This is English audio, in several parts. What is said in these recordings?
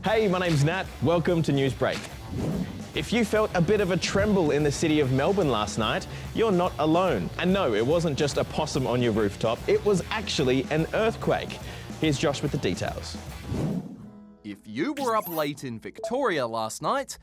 Hey, my name's Nat. Welcome to Newsbreak. If you felt a bit of a tremble in the city of Melbourne last night, you're not alone. And no, it wasn't just a possum on your rooftop, it was actually an earthquake. Here's Josh with the details. If you were up late in Victoria last night,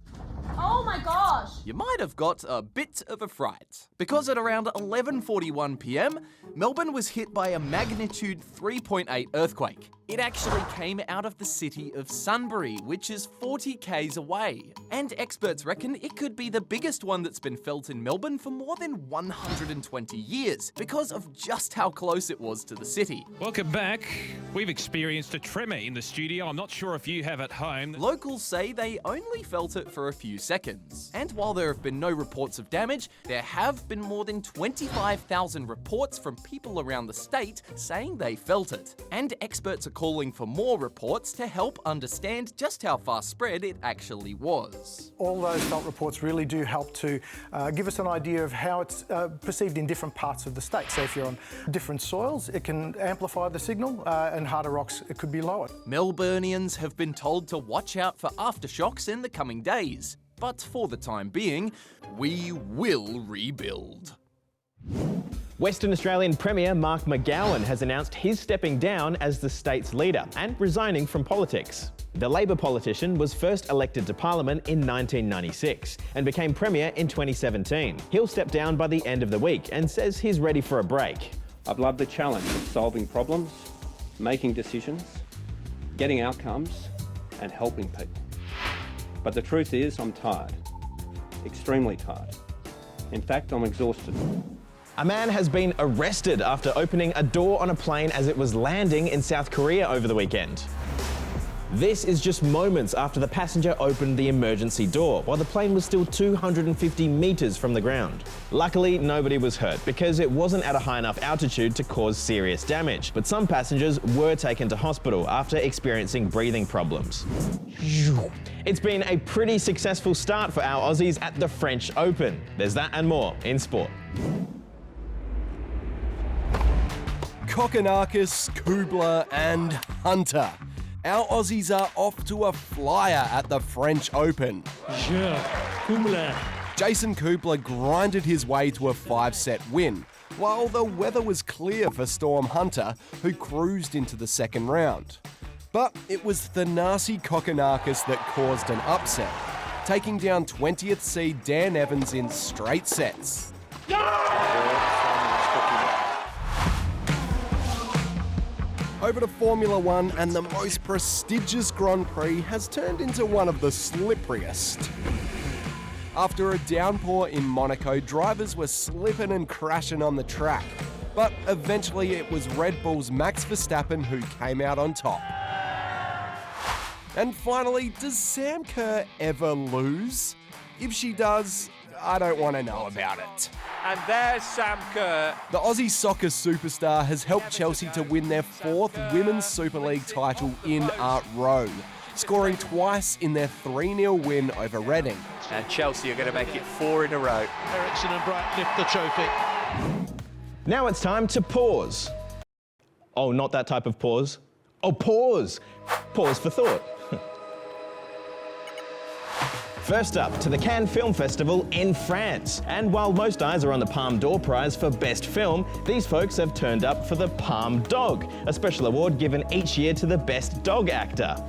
oh my gosh! you might have got a bit of a fright. Because at around 11:41 p.m, Melbourne was hit by a magnitude 3.8 earthquake. It actually came out of the city of Sunbury, which is 40 k's away. And experts reckon it could be the biggest one that's been felt in Melbourne for more than 120 years, because of just how close it was to the city. Welcome back. We've experienced a tremor in the studio. I'm not sure if you have at home. Locals say they only felt it for a few seconds. And while there have been no reports of damage, there have been more than 25,000 reports from people around the state saying they felt it. And experts are calling for more reports to help understand just how far spread it actually was. All those felt reports really do help to give us an idea of how it's perceived in different parts of the state. So if you're on different soils, it can amplify the signal, and harder rocks, it could be lowered. Melbournians have been told to watch out for aftershocks in the coming days. But for the time being, we will rebuild. Western Australian Premier Mark McGowan has announced he's stepping down as the state's leader and resigning from politics. The Labor politician was first elected to Parliament in 1996 and became Premier in 2017. He'll step down by the end of the week and says he's ready for a break. I've loved the challenge of solving problems, making decisions, getting outcomes, and helping people. But the truth is, I'm tired. Extremely tired. In fact, I'm exhausted. A man has been arrested after opening a door on a plane as it was landing in South Korea over the weekend. This is just moments after the passenger opened the emergency door while the plane was still 250 meters from the ground. Luckily, nobody was hurt because it wasn't at a high enough altitude to cause serious damage, but some passengers were taken to hospital after experiencing breathing problems. It's been a pretty successful start for our Aussies at the French Open. There's that and more in sport. Kokonakis, Kubler and Hunter. Our Aussies are off to a flyer at the French Open. Jason Kubler grinded his way to a 5-set win, while the weather was clear for Storm Hunter, who cruised into the second round. But it was Thanasi Kokonakis that caused an upset, taking down 20th seed Dan Evans in straight sets. Over to Formula One, and the most prestigious Grand Prix has turned into one of the slipperiest. After a downpour in Monaco, drivers were slipping and crashing on the track. But eventually it was Red Bull's Max Verstappen who came out on top. And finally, does Sam Kerr ever lose? If she does, I don't want to know about it. And there's Sam Kerr. The Aussie soccer superstar has helped Chelsea to win their 4th Women's Super League title in a row, scoring twice in their 3-0 win over Reading. And Chelsea are going to make it 4 in a row. Ericsson and Bright lift the trophy. Now it's time to pause. Oh, not that type of pause. Oh, pause. Pause for thought. First up, to the Cannes Film Festival in France. And while most eyes are on the Palme d'Or prize for Best Film, these folks have turned up for the Palme Dog, a special award given each year to the Best Dog Actor.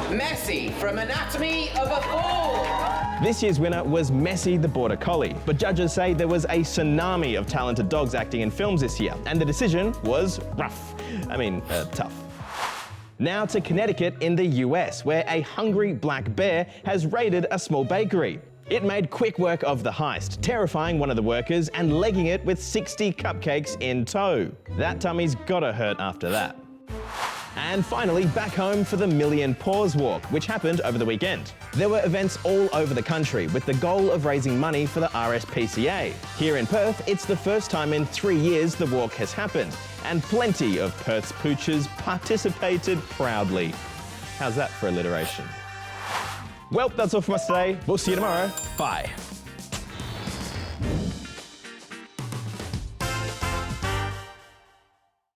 Messi from Anatomy of a Fall. This year's winner was Messi the Border Collie, but judges say there was a tsunami of talented dogs acting in films this year, and the decision was rough. Tough. Now to Connecticut in the US, where a hungry black bear has raided a small bakery. It made quick work of the heist, terrifying one of the workers and legging it with 60 cupcakes in tow. That tummy's gotta hurt after that. And finally, back home for the Million Paws Walk, which happened over the weekend. There were events all over the country with the goal of raising money for the RSPCA. Here in Perth, it's the first time in 3 years the walk has happened, and plenty of Perth's pooches participated proudly. How's that for alliteration? Well, that's all from us today. We'll see you tomorrow. Bye.